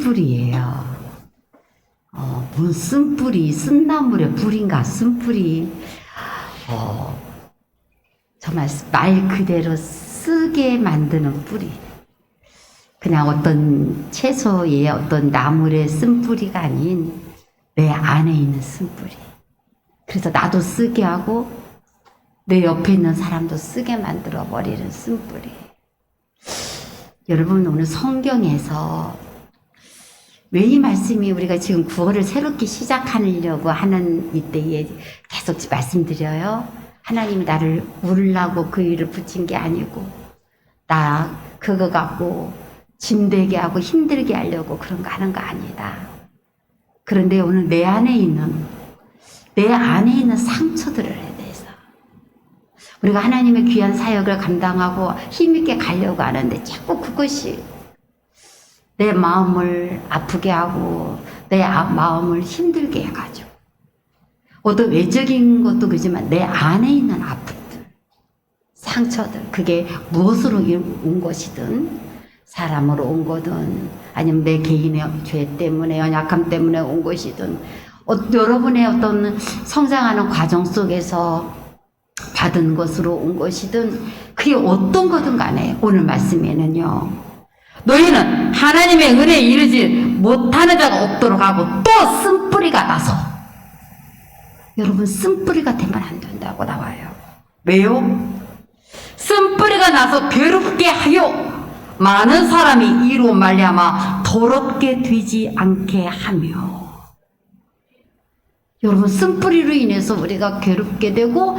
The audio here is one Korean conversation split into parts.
쓴뿌리예요. 뭔 쓴뿌리, 쓴나물의 뿌리인가, 쓴뿌리. 정말 말 그대로 쓰게 만드는 뿌리. 그냥 어떤 채소의 어떤 나물의 쓴뿌리가 아닌 내 안에 있는 쓴뿌리. 그래서 나도 쓰게 하고 내 옆에 있는 사람도 쓰게 만들어 버리는 쓴뿌리. 여러분, 오늘 성경에서 왜 이 말씀이 우리가 지금 구월을 새롭게 시작하려고 하는 이때에 계속 말씀드려요. 하나님이 나를 울라고 그 일을 붙인 게 아니고 나 그거 갖고 짐되게 하고 힘들게 하려고 그런 거 하는 거 아니다. 그런데 오늘 내 안에 있는 상처들을 대해서 우리가 하나님의 귀한 사역을 감당하고 힘있게 가려고 하는데 자꾸 그것이 내 마음을 아프게 하고 내 마음을 힘들게 해가지고 어떤 외적인 것도 그렇지만 내 안에 있는 아픔들, 상처들, 그게 무엇으로 온 것이든 사람으로 온 거든 아니면 내 개인의 죄 때문에 연약함 때문에 온 것이든 여러분의 어떤 성장하는 과정 속에서 받은 것으로 온 것이든 그게 어떤 거든 간에 오늘 말씀에는요, 너희는 하나님의 은혜에 이르지 못하는 자가 없도록 하고 또 쓴뿌리가 나서, 여러분 쓴뿌리가 되면 안 된다고 나와요. 왜요? 쓴뿌리가 나서 괴롭게 하여 많은 사람이 이로 말미암아 더럽게 되지 않게 하며. 여러분, 쓴뿌리로 인해서 우리가 괴롭게 되고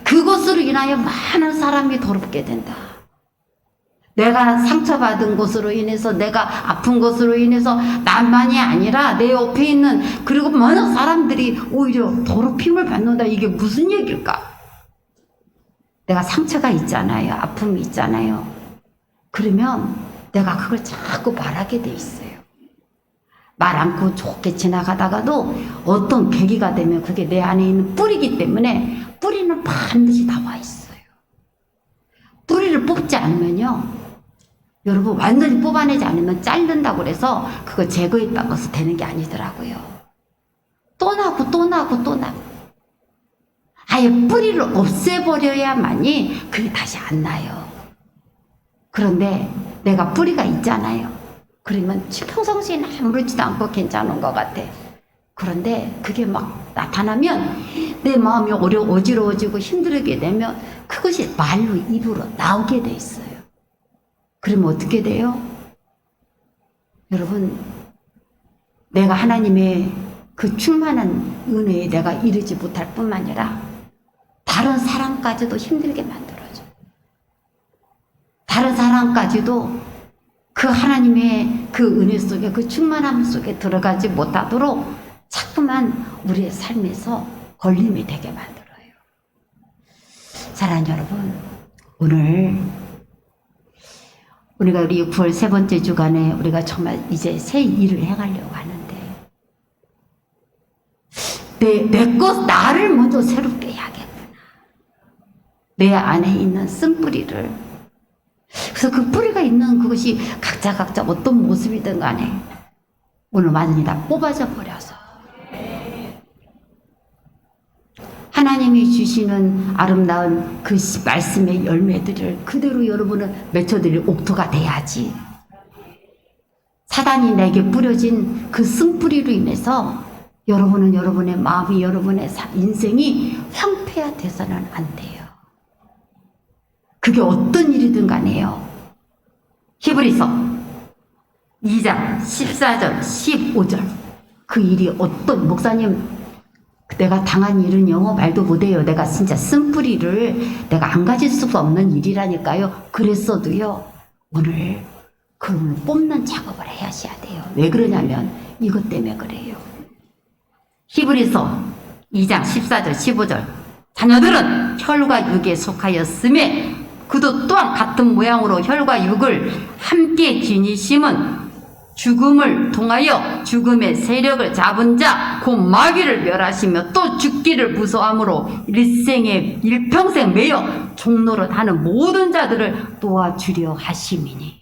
그것으로 인하여 많은 사람이 더럽게 된다. 내가 상처받은 것으로 인해서, 내가 아픈 것으로 인해서 나만이 아니라 내 옆에 있는 그리고 많은 사람들이 오히려 더럽힘을 받는다. 이게 무슨 얘기일까? 내가 상처가 있잖아요. 아픔이 있잖아요. 그러면 내가 그걸 자꾸 말하게 돼 있어요. 말 않고 좋게 지나가다가도 어떤 계기가 되면 그게 내 안에 있는 뿌리이기 때문에 뿌리는 반드시 나와 있어요. 뿌리를 뽑지 않으면요, 여러분, 완전히 뽑아내지 않으면 자른다고 그래서 그거 제거했다고 해서 되는 게 아니더라고요. 또 나고 또 나고 또 나고. 아예 뿌리를 없애버려야만이 그게 다시 안 나요. 그런데 내가 뿌리가 있잖아요. 그러면 평상시에는 아무렇지도 않고 괜찮은 것 같아. 그런데 그게 막 나타나면 내 마음이 어지러워지고 힘들게 되면 그것이 말로, 입으로 나오게 돼 있어요. 그러면 어떻게 돼요? 여러분, 내가 하나님의 그 충만한 은혜에 내가 이르지 못할 뿐만 아니라 다른 사람까지도 힘들게 만들어줘. 다른 사람까지도 그 하나님의 그 은혜 속에, 그 충만함 속에 들어가지 못하도록 자꾸만 우리의 삶에서 걸림이 되게 만들어요. 사랑하는 여러분, 오늘 우리가 우리 9월 세 번째 주간에 우리가 정말 이제 새 일을 행하려고 하는데 나를 먼저 새롭게 해야겠구나. 내 안에 있는 쓴뿌리를. 그래서 그 뿌리가 있는 그것이 각자 어떤 모습이든 간에 오늘 완전히 다 뽑아져 버려서 하나님이 주시는 아름다운 그 말씀의 열매들을 그대로 여러분은 맺혀드릴 옥토가 돼야지. 사단이 내게 뿌려진 그 쓴뿌리로 인해서 여러분은 여러분의 마음이, 여러분의 인생이 황폐화돼서는 안 돼요. 그게 어떤 일이든 간에요. 히브리서 2장 14절 15절 그 일이 어떤, 목사님 내가 당한 일은 영어 말도 못해요. 내가 진짜 쓴뿌리를 내가 안 가질 수가 없는 일이라니까요. 그랬어도요, 오늘 그걸 뽑는 작업을 하셔야 돼요. 왜 그러냐면 이것 때문에 그래요. 히브리서 2장 14절 15절 자녀들은 혈과 육에 속하였음에 그도 또한 같은 모양으로 혈과 육을 함께 지니심은 죽음을 통하여 죽음의 세력을 잡은 자 곧 마귀를 멸하시며 또 죽기를 무서함으로 일평생 매여 종노릇 하는 모든 자들을 도와주려 하심이니.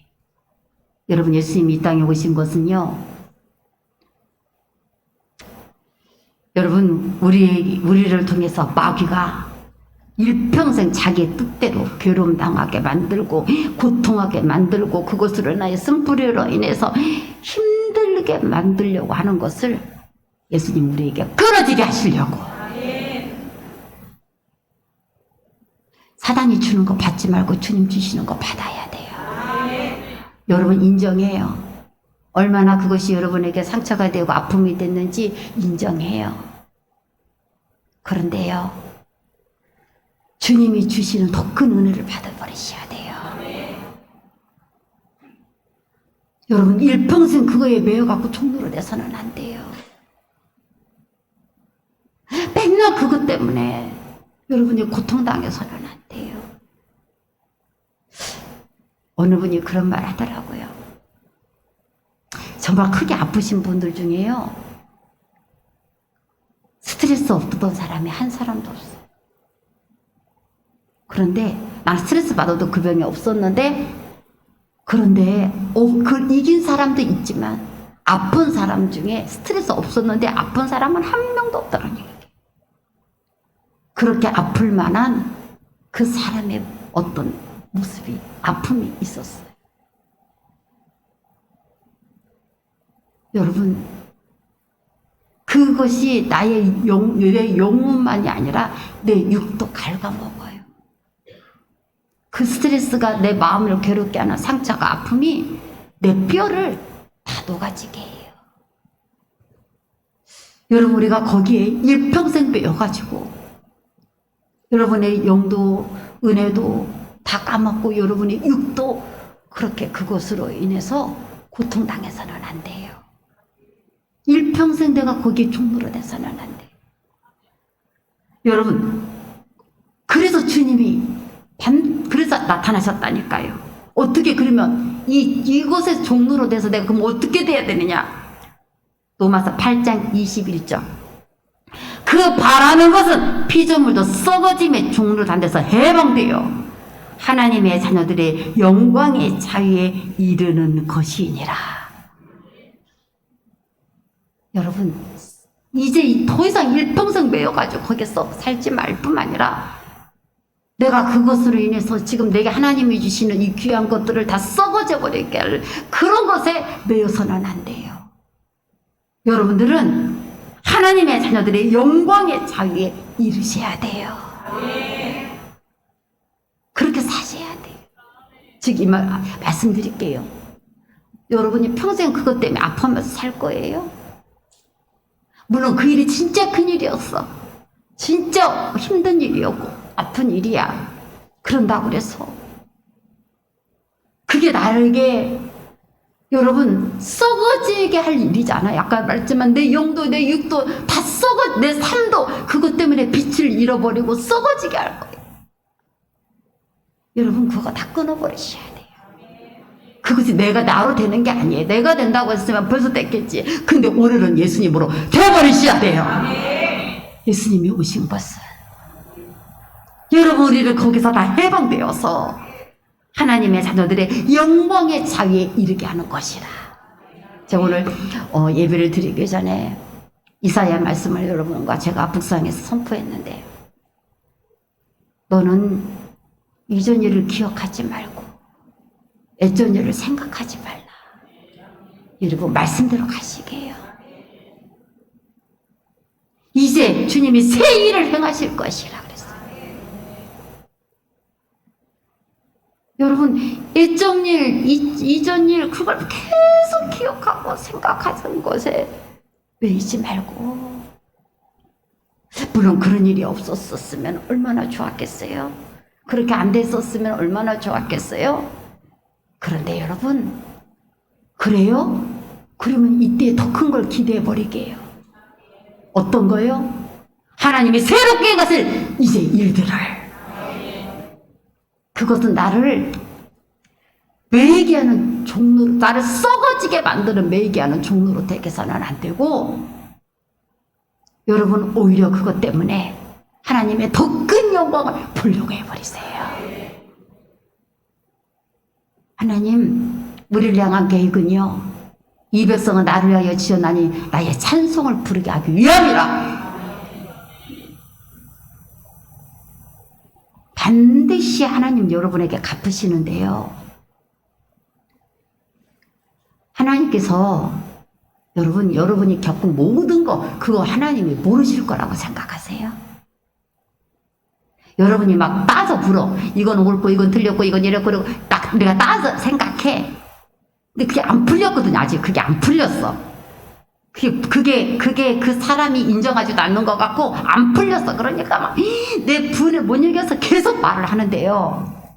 여러분, 예수님이 이 땅에 오신 것은요, 여러분, 우리를 통해서 마귀가 일평생 자기의 뜻대로 괴로움 당하게 만들고 고통하게 만들고 그것으로 인하여 쓴뿌리로 인해서 힘들게 만들려고 하는 것을 예수님 우리에게 끊어지게 하시려고. 사단이 주는 거 받지 말고 주님 주시는 거 받아야 돼요. 여러분 인정해요. 얼마나 그것이 여러분에게 상처가 되고 아픔이 됐는지 인정해요. 그런데요, 주님이 주시는 더 큰 은혜를 받아버리셔야 돼요. 여러분 일평생 그거에 매여갖고 종로로 내서는 안 돼요. 맨날 그것 때문에 여러분이 고통당해서는 안 돼요. 어느 분이 그런 말 하더라고요. 정말 크게 아프신 분들 중에요, 스트레스 없던 사람이 한 사람도 없어요. 그런데 난 스트레스 받아도 그 병이 없었는데, 그런데 그걸 이긴 사람도 있지만 아픈 사람 중에 스트레스 없었는데 아픈 사람은 한 명도 없다는 얘기예요. 그렇게 아플 만한 그 사람의 어떤 모습이, 아픔이 있었어요. 여러분, 그것이 나의 내 영혼만이 아니라 내 육도 갉아먹어요. 그 스트레스가 내 마음을 괴롭게 하는 상처가, 아픔이 내 뼈를 다 녹아지게 해요. 여러분, 우리가 거기에 일평생 빼여가지고 여러분의 영도 은혜도 다 까먹고 여러분의 육도 그렇게 그것으로 인해서 고통당해서는 안 돼요. 일평생 내가 거기에 종로로 돼서는 안 돼요. 여러분, 그래서 주님이 그래서 나타나셨다니까요. 어떻게, 그러면 이곳에 종로로 돼서 내가 그럼 어떻게 돼야 되느냐? 로마서 8장 21절. 그 바라는 것은 피조물도 썩어짐의 종로로 단 데서 해방되어 하나님의 자녀들의 영광의 자유에 이르는 것이니라. 여러분, 이제 더 이상 일평생 매여가지고 거기서 살지 말 뿐만 아니라 내가 그것으로 인해서 지금 내게 하나님이 주시는 이 귀한 것들을 다 썩어져 버리게 할 그런 것에 매여서는 안 돼요. 여러분들은 하나님의 자녀들의 영광의 자유에 이르셔야 돼요. 그렇게 사셔야 돼요. 즉, 이 말씀드릴게요. 여러분이 평생 그것 때문에 아파하면서 살 거예요. 물론 그 일이 진짜 큰 일이었어. 진짜 힘든 일이었고 아픈 일이야. 그런다고 그래서 그게 나에게 여러분 썩어지게 할 일이잖아요. 아까 말했지만 내 영도 내 육도 다 내 삶도 그것 때문에 빛을 잃어버리고 썩어지게 할 거예요. 여러분 그거 다 끊어버리셔야 돼요. 그것이 내가 나로 되는 게 아니에요. 내가 된다고 했으면 벌써 됐겠지. 근데 오늘은 예수님으로 되어버리셔야 돼요. 예수님이 오신 것은 여러분 우리를 거기서 다 해방되어서 하나님의 자녀들의 영광의 자유에 이르게 하는 것이라. 제가 오늘 예배를 드리기 전에 이사야 말씀을 여러분과 제가 북상에서 선포했는데, 너는 이전 일을 기억하지 말고 예전 일을 생각하지 말라. 여러분 말씀대로 가시게 해요. 이제 주님이 새 일을 행하실 것이라 그랬어요. 여러분 예전 일, 이전 일 그걸 계속 기억하고 생각하는 것에 매이지 말고, 물론 그런 일이 없었으면 얼마나 좋았겠어요. 그렇게 안 됐었으면 얼마나 좋았겠어요. 그런데 여러분 그래요? 그러면 이때 더 큰 걸 기대해 버리게 해요. 어떤 거요? 하나님이 새롭게 것을 이제 일들을, 그것은 나를 매이게 하는 종로로, 나를 썩어지게 만드는 매이게 하는 종로로 되게서는 안 되고, 여러분 오히려 그것 때문에 하나님의 더 큰 영광을 보려고 해버리세요. 하나님 우리를 향한 계획은요, 이 백성은 나를 위하여 지어나니 나의 찬송을 부르게 하기 위함이라. 동시에 하나님 여러분에게 갚으시는데요. 하나님께서 여러분이 겪은 모든 거 그거 하나님이 모르실 거라고 생각하세요? 여러분이 막 따져 불어. 이건 옳고 이건 틀렸고 이건 이랬고 그리고 딱 내가 따져 생각해. 근데 그게 안 풀렸거든요. 아직 그게 안 풀렸어. 그게 그 사람이 인정하지도 않는 것 같고 안 풀렸어. 그러니까 막 내 분을 못 이겨서 계속 말을 하는데요.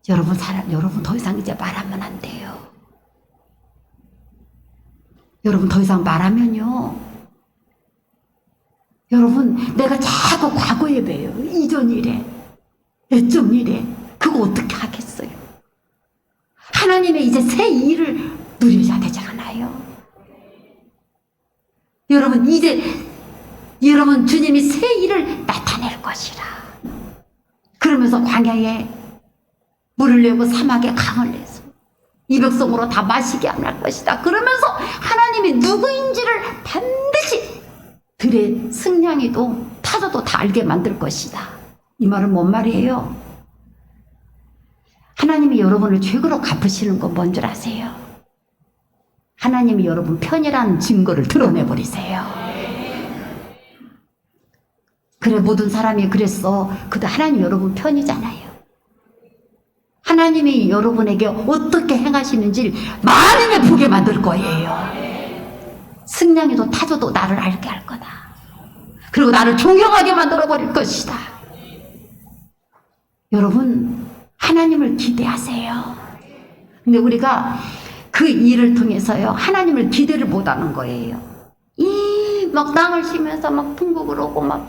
여러분 더 이상 이제 말하면 안 돼요. 여러분 더 이상 말하면요. 여러분 내가 자꾸 과거에 배요. 이전 일에, 예전 일에 그거 어떻게 하겠어요? 하나님의 이제 새 일을 누려야 되지 않아요? 여러분 이제 여러분 주님이 새 일을 나타낼 것이라. 그러면서 광야에 물을 내고 사막에 강을 내서 이 백성으로 다 마시게 안 할 것이다. 그러면서 하나님이 누구인지를 반드시 들의 승냥이도 타조도 다 알게 만들 것이다. 이 말은 뭔 말이에요? 하나님이 여러분을 죄로 갚으시는 건 뭔 줄 아세요? 하나님이 여러분 편이라는 증거를 드러내버리세요. 그래 모든 사람이 그랬어. 그도 하나님 여러분 편이잖아요. 하나님이 여러분에게 어떻게 행하시는지 만인의 보게 만들 거예요. 승냥이도 타조도 나를 알게 할 거다. 그리고 나를 존경하게 만들어 버릴 것이다. 여러분 하나님을 기대하세요. 근데 우리가 그 일을 통해서요 하나님을 기대를 못하는 거예요. 막 땅을 쉬면서 막 풍국을 오고 막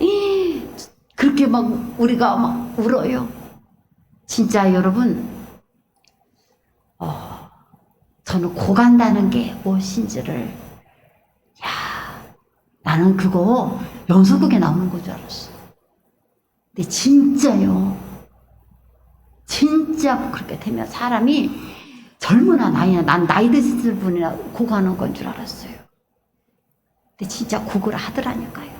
그렇게 막 우리가 막 울어요. 진짜 여러분 저는 고간다는 게 무엇인지를 나는 그거 연속극에 나오는 거 줄 알았어. 근데 진짜요. 진짜 그렇게 되면 사람이 젊으나 나이나 난 나이 드실 분이나 고가는 건 줄 알았어요. 근데 진짜 곡을 하더라니까요.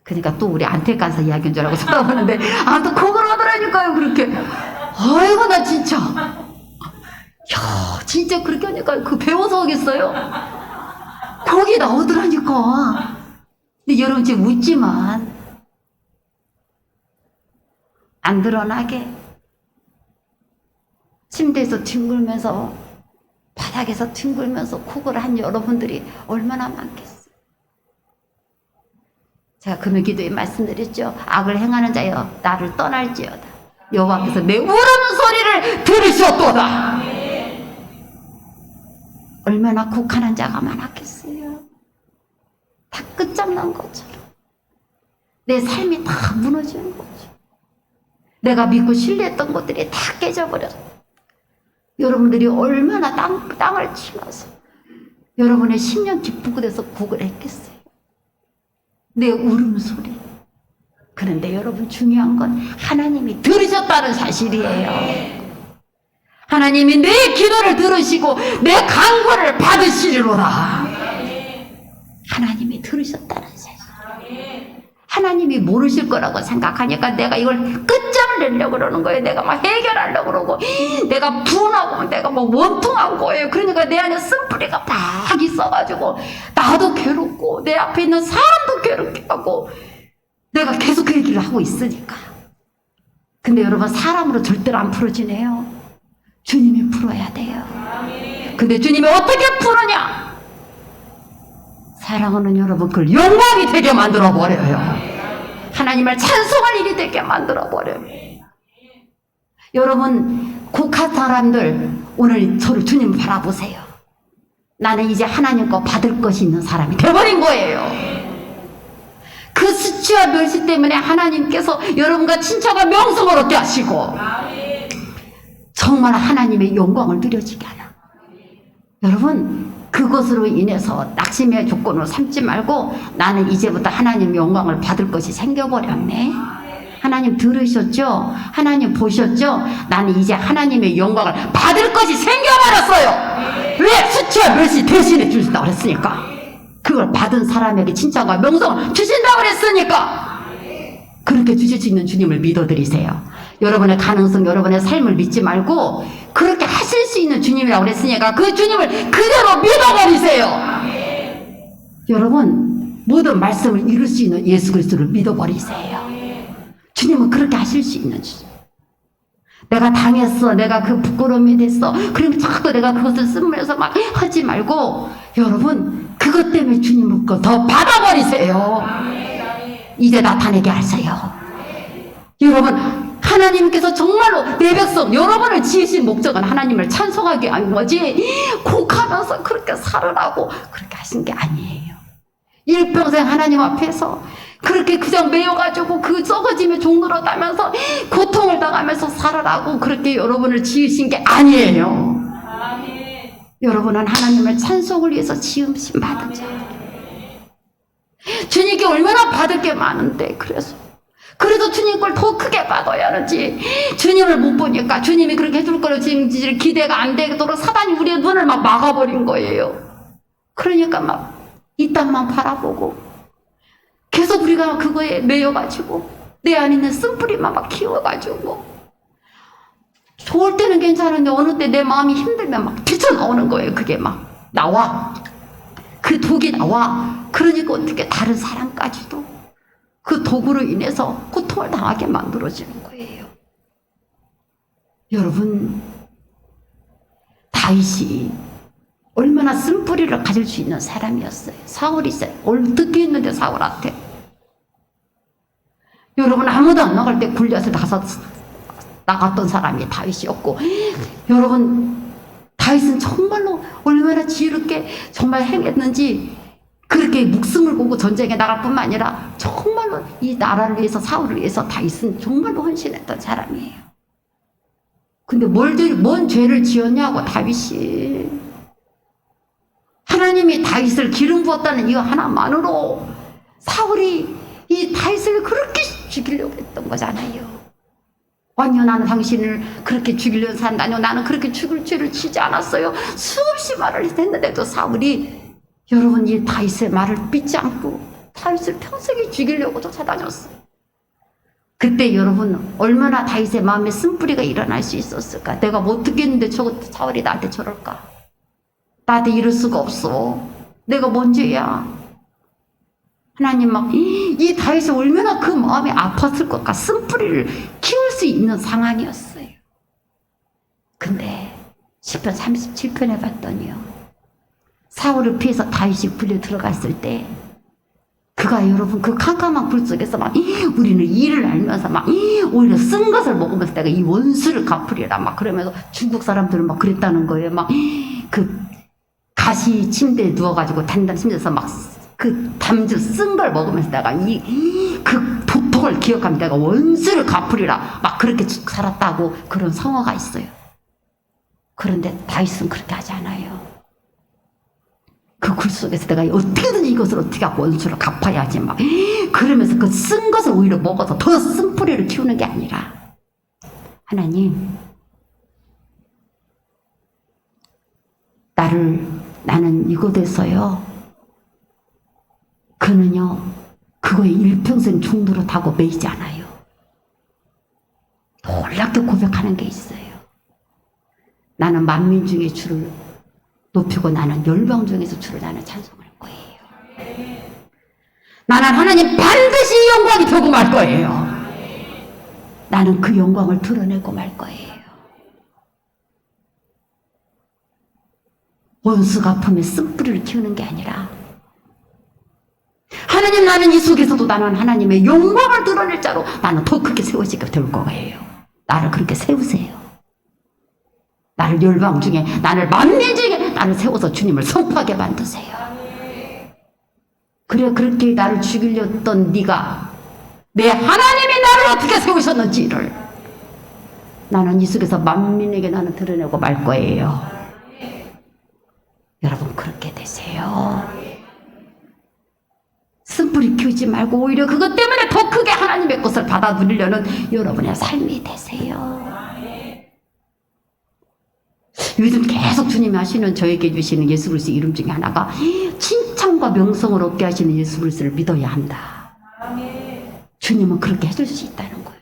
그러니까 또 우리 안택 가서 이야기인 줄 알고 쳐다보는데 또 곡을 하더라니까요. 그렇게 아이고 나 진짜 진짜 그렇게 하니까 그 배워서 하겠어요? 곡이 나오더라니까. 근데 여러분 지금 웃지만 안 드러나게 침대에서 뒹굴면서 바닥에서 뒹굴면서 곡을 한 여러분들이 얼마나 많겠어요. 제가 금요 기도에 말씀드렸죠. 악을 행하는 자여 나를 떠날지어다. 여호와께서 내 우르는 소리를 들으셨도다. 얼마나 곡하는 자가 많았겠어요. 다 끝장난 것처럼 내 삶이 다 무너지는 거죠. 내가 믿고 신뢰했던 것들이 다 깨져버렸어. 여러분들이 얼마나 땅을 치면서 여러분의 10년 깊은 곳에서 곡을 했겠어요. 내 울음소리. 그런데 여러분 중요한 건 하나님이 들으셨다는 사실이에요. 하나님이 내 기도를 들으시고 내 간구를 받으시리로다. 하나님이 들으셨다는 사실. 하나님이 모르실 거라고 생각하니까 내가 이걸 끝장을 내려고 그러는 거예요. 내가 막 해결하려고 그러고 내가 분하고 내가 막 원통한 거예요. 그러니까 내 안에 쓴뿌리가 막 있어가지고 나도 괴롭고 내 앞에 있는 사람도 괴롭게 하고 내가 계속 그 얘기를 하고 있으니까. 근데 여러분 사람으로 절대로 안 풀어지네요. 주님이 풀어야 돼요. 근데 주님이 어떻게 푸느냐? 사랑하는 여러분 그걸 영광이 되게 만들어 버려요. 하나님을 찬송할 일이 되게 만들어 버려요. 여러분 곡한 사람들 오늘 저를 주님 바라보세요. 나는 이제 하나님 거 받을 것이 있는 사람이 돼버린 거예요. 그 수치와 멸시 때문에 하나님께서 여러분과 친척과 명성을 얻게 하시고 정말 하나님의 영광을 누려지게 하라. 여러분 그것으로 인해서 낙심의 조건으로 삼지 말고 나는 이제부터 하나님의 영광을 받을 것이 생겨버렸네. 하나님 들으셨죠? 하나님 보셨죠? 나는 이제 하나님의 영광을 받을 것이 생겨버렸어요. 왜? 수치와 멸시 대신해 주신다고 그랬으니까. 그걸 받은 사람에게 칭찬과 명성을 주신다고 그랬으니까. 그렇게 주실 수 있는 주님을 믿어드리세요. 여러분의 가능성, 여러분의 삶을 믿지 말고 그렇게 하실 수 있는 주님이라고 그랬으니까 그 주님을 그대로 믿어버리세요. 여러분, 모든 말씀을 이룰 수 있는 예수 그리스도를 믿어버리세요. 주님은 그렇게 하실 수 있는 주님. 내가 당했어, 내가 그 부끄러움이 됐어, 그러면 자꾸 내가 그것을 쓰면서 막 하지 말고 여러분, 그것 때문에 주님을 더 받아버리세요. 이제 나타내게 하세요. 여러분, 하나님께서 정말로 내 백성 여러분을 지으신 목적은 하나님을 찬송하게 한 거지 곡하면서 그렇게 살으라고 그렇게 하신 게 아니에요. 일평생 하나님 앞에서 그렇게 그냥 매여가지고 그 썩어짐의 종로로 따면서 고통을 당하면서 살아라고 그렇게 여러분을 지으신 게 아니에요. 여러분은 하나님을 찬송을 위해서 지으심 받은 자. 주님께 얼마나 받을 게 많은데 그래서 주님 걸 더 크게 받아야 하는지 주님을 못 보니까 주님이 그렇게 해줄 거로 지금 기대가 안 되도록 사단이 우리의 눈을 막 막아버린 거예요. 그러니까 막 이 땅만 바라보고 계속 우리가 그거에 매여가지고 내 안에 있는 쓴뿌리만 막 키워가지고 좋을 때는 괜찮은데 어느 때 내 마음이 힘들면 막 뛰쳐나오는 거예요. 그게 막 나와. 그 독이 나와. 그러니까 어떻게 다른 사람까지도 그 독으로 인해서 고통을 당하게 만들어지는 거예요. 여러분, 다윗이 얼마나 쓴뿌리를 가질 수 있는 사람이었어요. 사울이 어떻게 했는데 사울한테. 여러분, 아무도 안 나갈 때 골리앗을 나갔던 사람이 다윗이었고, 여러분, 다윗은 정말로 얼마나 지혜롭게 정말 행했는지 그렇게 목숨을 걸고 전쟁에 나갈 뿐만 아니라 정말로 이 나라를 위해서 사울을 위해서 다윗은 정말로 헌신했던 사람이에요. 근데 뭔 죄를 지었냐고 다윗이. 하나님이 다윗을 기름 부었다는 이유 하나만으로 사울이 이 다윗을 그렇게 죽이려고 했던 거잖아요. 아니요, 나는 당신을 그렇게 죽이려고 산다뇨. 나는 그렇게 죽을 죄를 지지 않았어요. 수없이 말을 했는데도 사울이 여러분 이 다윗의 말을 믿지 않고 다윗을 평생에 죽이려고 쫓아다녔어요. 그때 여러분 얼마나 다윗의 마음에 쓴뿌리가 일어날 수 있었을까. 내가 뭐 어떻게 했는데 저거 사울이 나한테 저럴까. 나한테 이럴 수가 없어. 내가 뭔 죄야. 하나님 막 이 다윗이 얼마나 그 마음이 아팠을 것까. 쓴뿌리를 키울 수 있는 상황이었어요. 근데 시편 37편에 봤더니요, 사울을 피해서 다윗이 굴려 들어갔을 때 그가 여러분 그 캄캄한 불 속에서 막 우리는 이를 알면서 막 오히려 쓴 것을 먹으면서 내가 이 원수를 갚으리라 막 그러면서 중국 사람들은 막 그랬다는 거예요. 막 그 가시 침대에 누워가지고 단단 침대에서 막 그 담주 쓴 걸 먹으면서 내가 그 고통을 기억하면 내가 원수를 갚으리라 막 그렇게 살았다고 그런 성어가 있어요. 그런데 다윗은 그렇게 하지 않아요. 그 굴 속에서 내가 어떻게든 이것을 어떻게 하고 원수를 갚아야지 막 그러면서 그 쓴 것을 오히려 먹어서 더 쓴뿌리를 키우는 게 아니라, 하나님 나는 이곳에서요 그는요 그거에 일평생 종노릇하고 매이지 않아요. 놀랍게 고백하는 게 있어요. 나는 만민 중에 주를 높이고 나는 열방 중에서 주를 나는 찬송할 거예요. 나는 하나님 반드시 영광이 되고 말 거예요. 나는 그 영광을 드러내고 말 거예요. 원수 갚음에 쓴뿌리를 키우는 게 아니라, 하나님 나는 이 속에서도 나는 하나님의 영광을 드러낼 자로 나는 더 크게 세워지게 될 거예요. 나를 그렇게 세우세요. 나를 열방 중에, 나를 만민 중에 나를 세워서 주님을 선포하게 만드세요. 그래, 그렇게 나를 죽이려던 네가 내 하나님이 나를 어떻게 세우셨는지를 나는 이 속에서 만민에게 나는 드러내고 말 거예요. 여러분 그렇게 되세요. 쓴뿌리 키우지 말고 오히려 그것 때문에 더 크게 하나님의 것을 받아 누리려는 여러분의 삶이 되세요. 요즘 계속 주님이 하시는, 저에게 주시는 예수 그리스도 이름 중에 하나가 칭찬과 명성을 얻게 하시는 예수 그리스도를 믿어야 한다. 주님은 그렇게 해줄 수 있다는 거예요.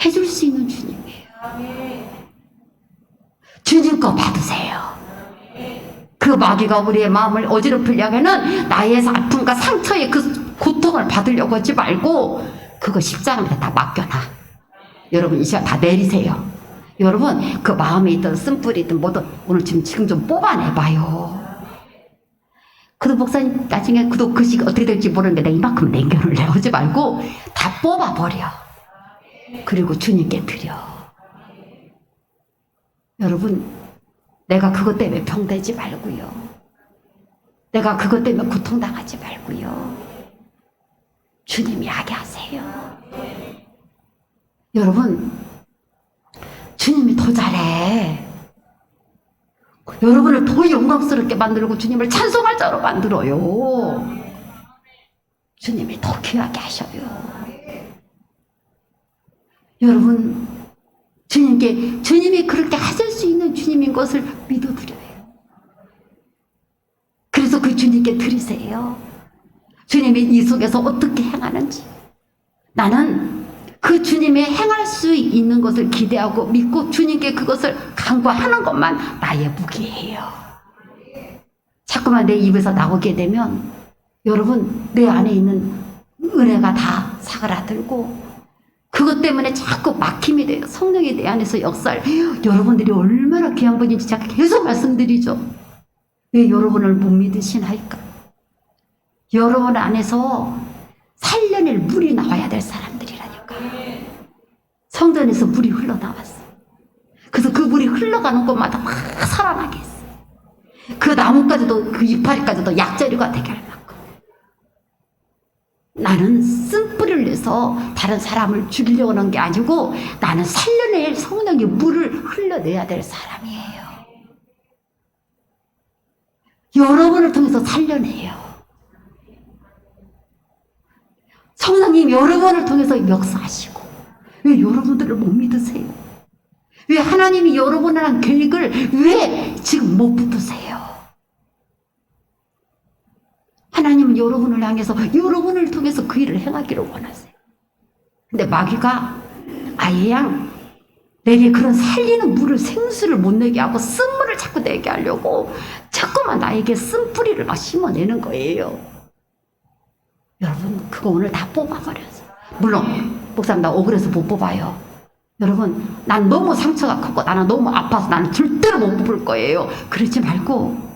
해줄 수 있는 주님이에요. 주님 거 받으세요. 그 마귀가 우리의 마음을 어지럽히려고 하는 나의 아픔과 상처의 그 고통을 받으려고 하지 말고 그거 십자가에 다 맡겨놔. 여러분 이 시간 다 내리세요. 여러분 그 마음에 있던 쓴뿌리든 뭐든 오늘 지금 좀 뽑아내봐요. 그도 목사님 나중에 그도 그 시기 어떻게 될지 모르는데 내가 이만큼 남겨놓을래 하지 말고 다 뽑아버려. 그리고 주님께 드려. 여러분 내가 그것 때문에 병되지 말고요. 내가 그것 때문에 고통당하지 말고요. 주님이 하게 하세요. 여러분 주님이 더 잘해. 여러분을 더 영광스럽게 만들고 주님을 찬송할 자로 만들어요. 주님이 더 귀하게 하셔요. 여러분 주님께 주님이 그렇게 하실 수 있는 주님인 것을 믿어드려요. 그래서 그 주님께 드리세요. 주님이 이 속에서 어떻게 행하는지 나는 그 주님의 행할 수 있는 것을 기대하고 믿고 주님께 그것을 간구하는 것만 나의 무기예요. 자꾸만 내 입에서 나오게 되면 여러분 내 안에 있는 은혜가 다 사그라들고 그것 때문에 자꾸 막힘이 돼요. 성령이 내 안에서 역사를. 여러분들이 얼마나 귀한 분인지 제가 계속 말씀드리죠. 왜 여러분을 못 믿으시나이까? 여러분 안에서 살려낼 물이 나와야 될 사람들이라니까. 성도 안에서 물이 흘러나왔어. 그래서 그 물이 흘러가는 곳마다 막 살아나게 했어. 그 나무까지도 그 이파리까지도 약재료가 되게 할 만큼. 나는 쓴뿌리를 내서 다른 사람을 죽이려고 하는 게 아니고 나는 살려낼 성령의 물을 흘려내야 될 사람이에요. 여러분을 통해서 살려내요. 성령님 여러분을 통해서 역사하시고 왜 여러분들을 못 믿으세요? 왜 하나님이 여러분이랑 계획을 왜 지금 못 붙으세요? 하나님은 여러분을 향해서 여러분을 통해서 그 일을 행하기를 원하세요. 근데 마귀가 아예 내게 그런 살리는 물을 생수를 못 내게 하고 쓴물을 자꾸 내게 하려고 자꾸만 나에게 쓴뿌리를 막 심어내는 거예요. 여러분 그거 오늘 다 뽑아버려서 물론 목사님 나 억울해서 못 뽑아요. 여러분 난 너무 상처가 컸고 나는 너무 아파서 나는 절대로 못 뽑을 거예요. 그러지 말고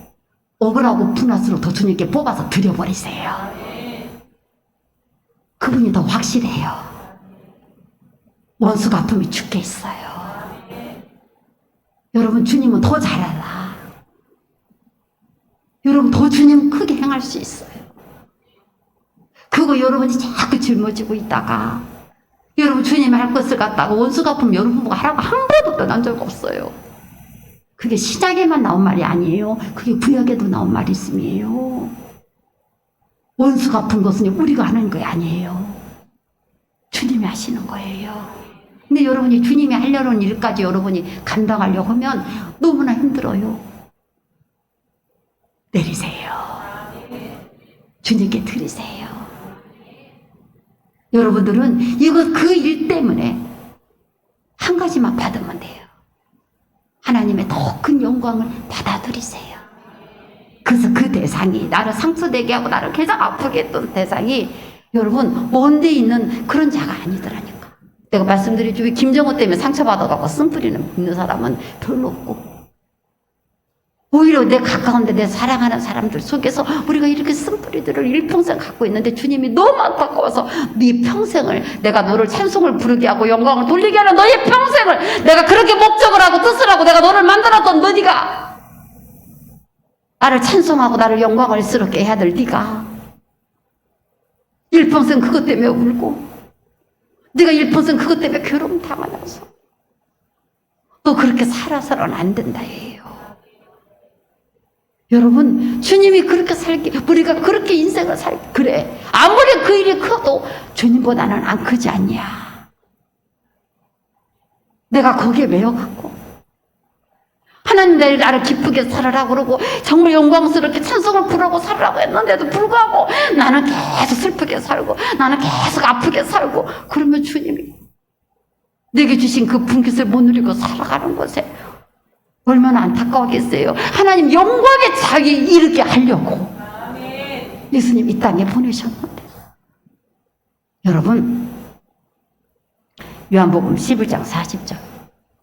억울하고 분할수록 더 주님께 뽑아서 드려버리세요. 그분이 더 확실해요. 원수 갚음이 죽게 있어요. 여러분 주님은 더 잘 알아. 여러분 더 주님 크게 행할 수 있어요. 그거 여러분이 자꾸 짊어지고 있다가 여러분 주님이 할 것을 갖다가 원수 갚음 여러분 보고 하라고 한 번도 떠난 적 없어요. 그게 신약에만 나온 말이 아니에요. 그게 구약에도 나온 말씀이에요. 원수 갚은 것은 우리가 하는 거 아니에요. 주님이 하시는 거예요. 근데 여러분이 주님이 하려는 일까지 여러분이 감당하려고 하면 너무나 힘들어요. 내리세요. 주님께 드리세요. 여러분들은 이거 그 일 때문에 한 가지만 받으면 돼요. 하나님의 더 큰 영광을 받아들이세요. 그래서 그 대상이 나를 상처되게 하고 나를 계속 아프게 했던 대상이 여러분 먼 데 있는 그런 자가 아니더라니까. 내가 말씀드리죠. 김정호 때문에 상처받아가고 쓴뿌리는 있는 사람은 별로 없고 오히려 내 가까운데 내 사랑하는 사람들 속에서 우리가 이렇게 쓴뿌리들을 일평생 갖고 있는데 주님이 너무 안타까워서 네 평생을 내가 너를 찬송을 부르게 하고 영광을 돌리게 하는 너의 평생을 내가 그렇게 목적을 하고 뜻을 하고 내가 너를 만들었던 너희가 나를 찬송하고 나를 영광을스럽게 해야 될 네가 일평생 그것 때문에 울고 네가 일평생 그것 때문에 괴로움 당하면서 너 그렇게 살아서는 안 된다 해요. 여러분 주님이 그렇게 살기 우리가 그렇게 인생을 그래 아무리 그 일이 커도 주님보다는 안 크지 않냐. 내가 거기에 매여갖고 하나님 나를 기쁘게 살으라고 그러고 정말 영광스럽게 찬송을 부르고 살으라고 했는데도 불구하고 나는 계속 슬프게 살고 나는 계속 아프게 살고 그러면 주님이 내게 주신 그 분깃을 못 누리고 살아가는 것에 얼마나 안타까웠겠어요. 하나님 영광의 자기 이르게 하려고 예수님 이 땅에 보내셨는데 여러분 요한복음 11장 40절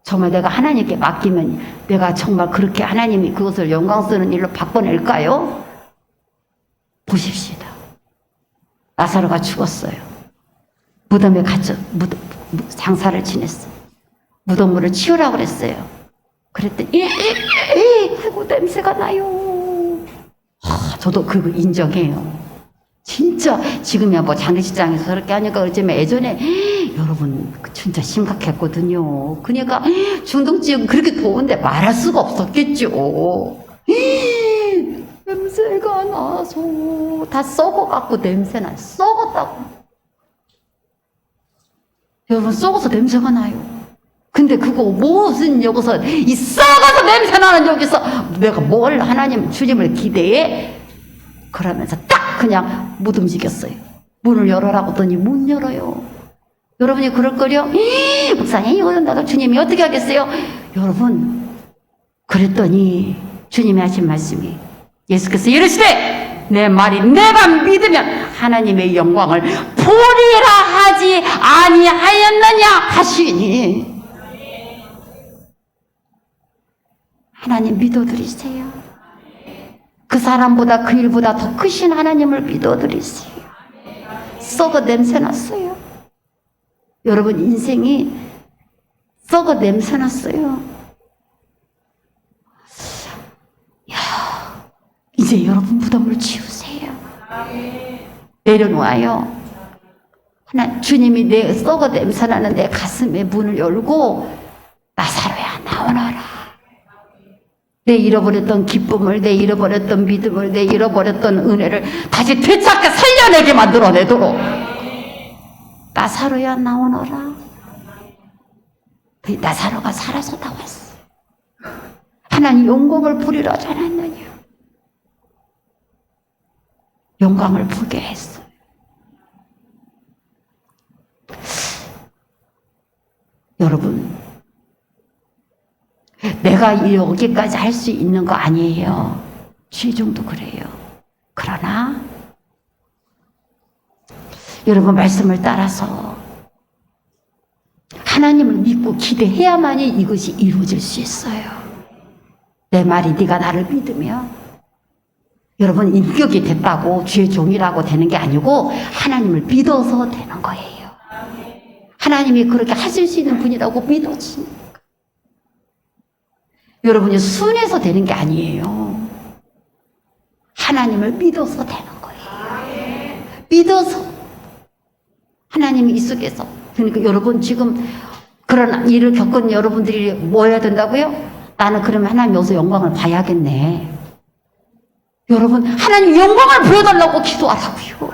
정말 내가 하나님께 맡기면 내가 정말 그렇게 하나님이 그것을 영광스러운 일로 바꿔낼까요? 보십시다. 나사로가 죽었어요. 무덤에 갇혀 장사를 지냈어요. 무덤물을 치우라고 그랬어요. 그랬더니 아이고 냄새가 나요. 저도 그거 인정해요. 진짜 지금이야 뭐 장례식장에서 그렇게 하니까 그렇지만 예전에 여러분 진짜 심각했거든요. 그러니까 중동지역 그렇게 더운데 말할 수가 없었겠죠. 냄새가 나서 다 썩어갖고 냄새나 썩었다고. 여러분 썩어서 냄새가 나요. 근데 그거 무슨 여기서 이 썩어서 냄새나는 여기서 내가 뭘 하나님 주님을 기대해? 그러면서 딱 그냥 못 움직였어요. 문을 열어라고 하더니 못 열어요. 여러분이 그럴걸요? 목사님 이거 나도 주님이 어떻게 하겠어요? 여러분 그랬더니 주님이 하신 말씀이 예수께서 이르시되 내 말이 내가 믿으면 하나님의 영광을 보리라 하지 아니하였느냐 하시니 하나님 믿어드리세요. 그 사람보다 그 일보다 더 크신 하나님을 믿어드리세요. 썩어 냄새났어요. 여러분 인생이 썩어 냄새났어요. 이제 여러분 무덤을 치우세요. 내려놓아요. 주님이 내 썩어 냄새나는 내 가슴에 문을 열고 나사로야 나오너라. 내 잃어버렸던 기쁨을, 내 잃어버렸던 믿음을, 내 잃어버렸던 은혜를 다시 되찾게 살려내게 만들어내도록 나사로야 나오너라. 나사로가 살아서 나왔어. 하나님 영광을 보리라 하지 않았느냐. 영광을 보게 했어. 여러분 내가 여기까지 할 수 있는 거 아니에요. 최종도 그래요. 그러나 여러분 말씀을 따라서 하나님을 믿고 기대해야만이 이것이 이루어질 수 있어요. 내 말이 네가 나를 믿으면 여러분 인격이 됐다고 주의 종이라고 되는 게 아니고 하나님을 믿어서 되는 거예요. 하나님이 그렇게 하실 수 있는 분이라고 믿어지는 거예요. 여러분이 순해서 되는 게 아니에요. 하나님을 믿어서 되는 거예요. 믿어서 하나님이 이 속에서 그러니까 여러분 지금 그런 일을 겪은 여러분들이 뭐 해야 된다고요? 나는 그러면 하나님 여기서 영광을 봐야겠네. 여러분 하나님 영광을 보여달라고 기도하라고요.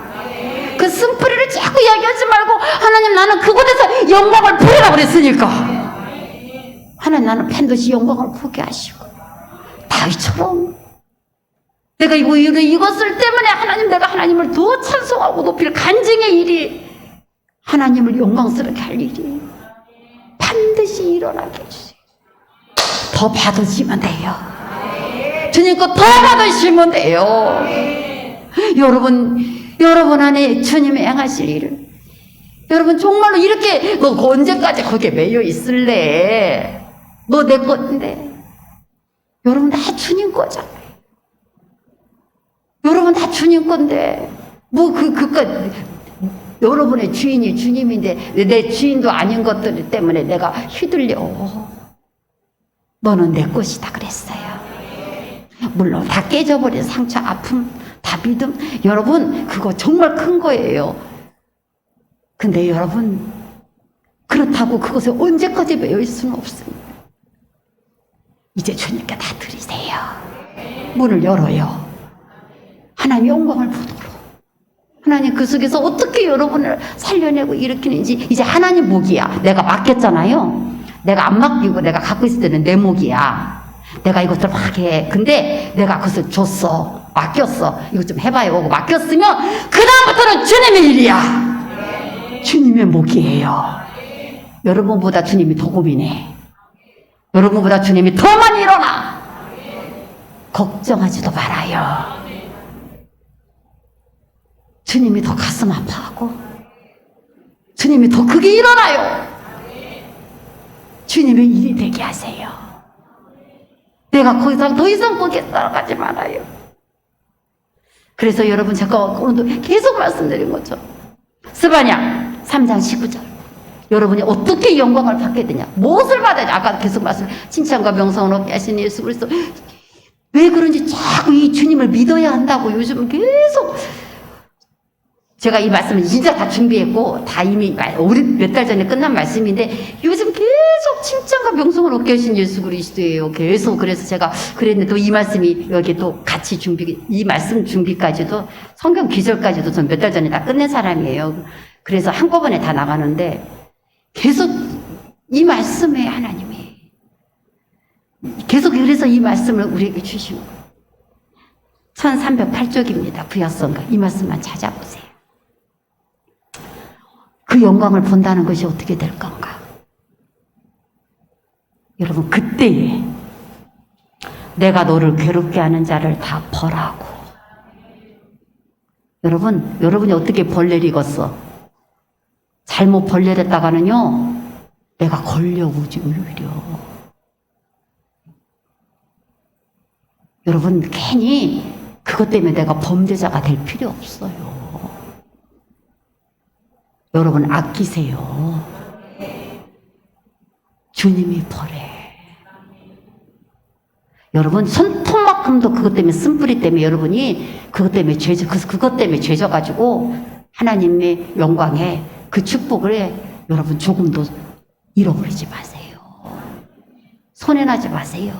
그 쓴뿌리를 자꾸 이야기하지 말고 하나님 나는 그곳에서 영광을 보여라 그랬으니까 하나님 나는 반드시 영광을 보게 하시고 다윗처럼 내가 이것을 때문에 하나님 내가 하나님을 더 찬송하고 높일 간증의 일이 하나님을 영광스럽게 할 일이 반드시 일어나게 해주세요. 더 받으시면 돼요. 주님 거 더 받으시면 돼요. 여러분 안에 주님이 행하실 일을 여러분 정말로 이렇게 너 언제까지 거기에 매여 있을래? 너 내 건데 여러분 다 주님 거잖아요. 여러분 다 주님 건데 뭐 여러분의 주인이 주님인데 내 주인도 아닌 것들 때문에 내가 휘둘려. 너는 내 것이다 그랬어요. 물론 다 깨져버린 상처, 아픔, 다 믿음. 여러분 그거 정말 큰 거예요. 근데 여러분 그렇다고 그것에 언제까지 매여 있을 수는 없습니다. 이제 주님께 다 드리세요. 문을 열어요. 하나님 영광을 보도록. 하나님 그 속에서 어떻게 여러분을 살려내고 일으키는지 이제 하나님 목이야. 내가 맡겼잖아요. 내가 안 맡기고 내가 갖고 있을 때는 내 목이야. 내가 이것들 막 해. 근데 내가 그것을 줬어. 맡겼어. 이거 좀 해봐요. 하고 맡겼으면 그다음부터는 주님의 일이야. 주님의 목이에요. 여러분보다 주님이 더 고민해. 여러분보다 주님이 더 많이 일어나. 걱정하지도 말아요. 주님이 더 가슴 아파하고 주님이 더 크게 일어나요. 주님의 일이 되게 하세요. 내가 거기서 더 이상 거기에 따라가지 말아요. 그래서 여러분 제가 오늘도 계속 말씀드린 거죠. 스바냐 3장 19절. 여러분이 어떻게 영광을 받게 되냐? 무엇을 받아야 돼? 아까 계속 말씀, 칭찬과 명성을 얻게 하신 예수 그리스도. 왜 그런지 자꾸 이 주님을 믿어야 한다고 요즘 계속. 제가 이 말씀을 진짜 다 준비했고 다 이미 우리 몇 달 전에 끝난 말씀인데 요즘 계속 칭찬과 명성을 얻게 하신 예수 그리스도예요. 계속. 그래서 제가 그랬는데 또 이 말씀이 여기 또 같이 이 말씀 준비까지도 성경 기절까지도 전 몇 달 전에 다 끝낸 사람이에요. 그래서 한꺼번에 다 나가는데 계속 이 말씀에 하나님이 계속 그래서 이 말씀을 우리에게 주신 거예요. 1308쪽입니다. 구약성가. 이 말씀만 찾아보세요. 그 영광을 본다는 것이 어떻게 될 건가? 여러분, 그때에 내가 너를 괴롭게 하는 자를 다 벌하고. 여러분이 어떻게 벌레를 익었어? 잘못 벌레를 했다가는요, 내가 걸려오지, 오히려. 여러분, 괜히 그것 때문에 내가 범죄자가 될 필요 없어요. 여러분, 아끼세요. 주님이 벌해. 여러분, 손톱만큼도 그것 때문에 쓴뿌리 때문에 여러분이 그것 때문에 죄져가지고 하나님의 영광에 그 축복을 여러분 조금도 잃어버리지 마세요. 손해나지 마세요.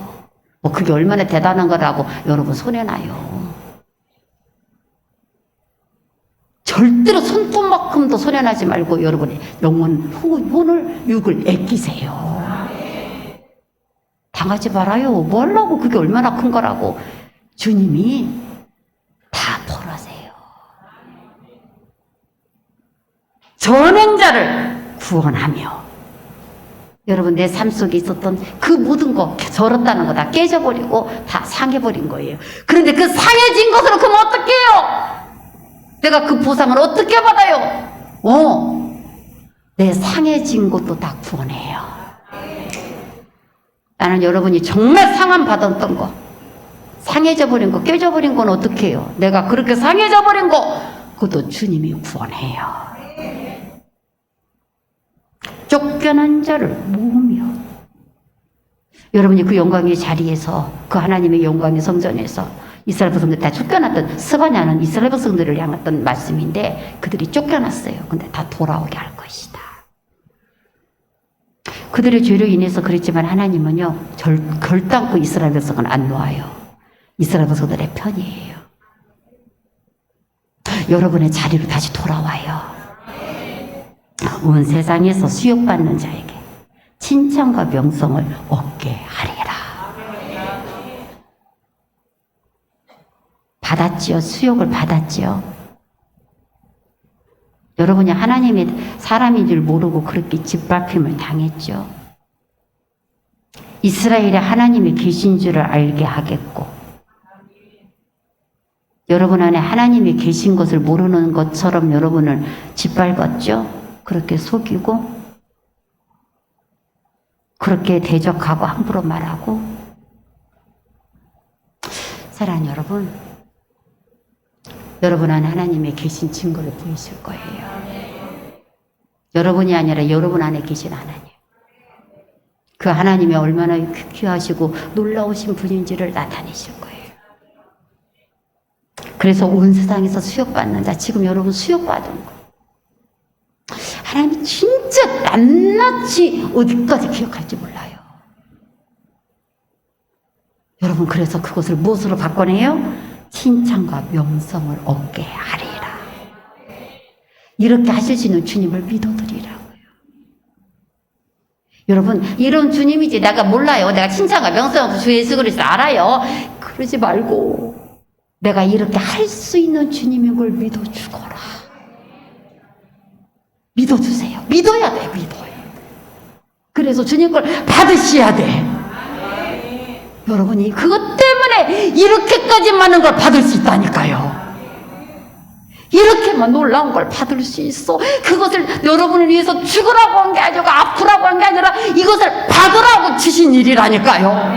뭐 그게 얼마나 대단한 거라고 여러분 손해나요. 절대로 손톱만큼도 손해나지 말고 여러분의 영혼, 혼을, 육을 아끼세요. 당하지 말아요. 뭐 하려고 그게 얼마나 큰 거라고. 주님이 다 벌하세요. 전행자를 구원하며. 여러분, 내 삶 속에 있었던 그 모든 거 절었다는 거 다 깨져버리고 다 상해버린 거예요. 그런데 그 상해진 것으로 그럼 어떻게 해요? 내가 그 보상을 어떻게 받아요? 내 상해진 것도 다 구원해요. 나는 여러분이 정말 상함 받았던 거, 상해져 버린 거, 깨져 버린 건 어떻게 해요? 내가 그렇게 상해져 버린 거, 그것도 주님이 구원해요. 쫓겨난 자를 모으며. 여러분이 그 영광의 자리에서, 그 하나님의 영광의 성전에서 이스라엘 백성들 다 쫓겨났던, 스바냐는 이스라엘 백성들을 향했던 말씀인데 그들이 쫓겨났어요. 근데 다 돌아오게 할 것이다. 그들의 죄로 인해서 그랬지만 하나님은요, 결단코 이스라엘 백성은 안 놓아요. 이스라엘 백성들의 편이에요. 여러분의 자리로 다시 돌아와요. 온 세상에서 수욕받는 자에게 칭찬과 명성을 얻게 하리라. 받았지요. 수욕을 받았지요. 여러분이 하나님의 사람인 줄 모르고 그렇게 짓밟힘을 당했죠. 이스라엘에 하나님이 계신 줄을 알게 하겠고, 여러분 안에 하나님이 계신 것을 모르는 것처럼 여러분을 짓밟았죠. 그렇게 속이고, 그렇게 대적하고 함부로 말하고. 사랑하는 여러분, 여러분 안에 하나님의 계신 증거를 보이실 거예요. 여러분이 아니라 여러분 안에 계신 하나님. 그 하나님이 얼마나 귀하시고 놀라우신 분인지를 나타내실 거예요. 그래서 온 세상에서 수욕받는 자, 지금 여러분 수욕받은 거. 하나님이 진짜 낱낱이 어디까지 기억할지 몰라요. 여러분, 그래서 그것을 무엇으로 바꿔내요? 칭찬과 명성을 얻게 하리라. 이렇게 하실 수 있는 주님을 믿어드리라고요. 여러분, 이런 주님이지 내가 몰라요. 내가 칭찬과 명성 주 예수 그리스도 알아요. 그러지 말고 내가 이렇게 할 수 있는 주님인 걸 믿어주거라. 믿어주세요. 믿어야 돼. 믿어요. 그래서 주님 걸 받으셔야 돼. 여러분이 그것 때문에 이렇게까지 많은 걸 받을 수 있다니까요. 이렇게만 놀라운 걸 받을 수 있어. 그것을 여러분을 위해서 죽으라고 한 게 아니고 아프라고 한 게 아니라 이것을 받으라고 주신 일이라니까요.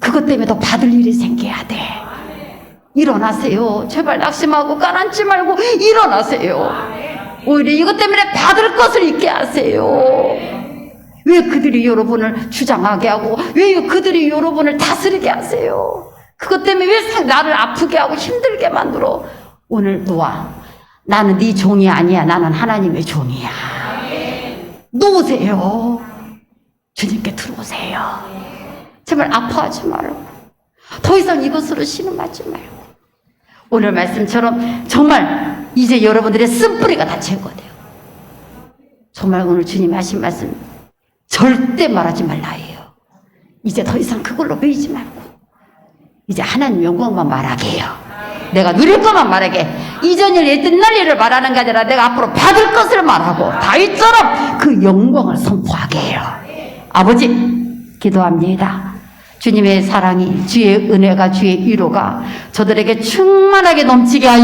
그것 때문에 더 받을 일이 생겨야 돼. 일어나세요. 제발 낙심하고 가라앉지 말고 일어나세요. 오히려 이것 때문에 받을 것을 있게 하세요. 왜 그들이 여러분을 주장하게 하고 왜 그들이 여러분을 다스리게 하세요? 그것 때문에 왜 나를 아프게 하고 힘들게 만들어? 오늘 놓아. 나는 네 종이 아니야. 나는 하나님의 종이야. 놓으세요. 주님께 들어오세요. 제발 아파하지 말고 더 이상 이것으로 신음하지 말고 오늘 말씀처럼 정말 이제 여러분들의 쓴뿌리가 다 제거돼요. 정말 오늘 주님이 하신 말씀 절대 말하지 말라 해요. 이제 더 이상 그걸로 매이지 말고 이제 하나님 영광만 말하게 해요. 내가 누릴 것만 말하게. 이전 일, 옛날 일을 말하는 게 아니라 내가 앞으로 받을 것을 말하고 다윗처럼 그 영광을 선포하게 해요. 아버지 기도합니다. 주님의 사랑이, 주의 은혜가, 주의 위로가 저들에게 충만하게 넘치게 하여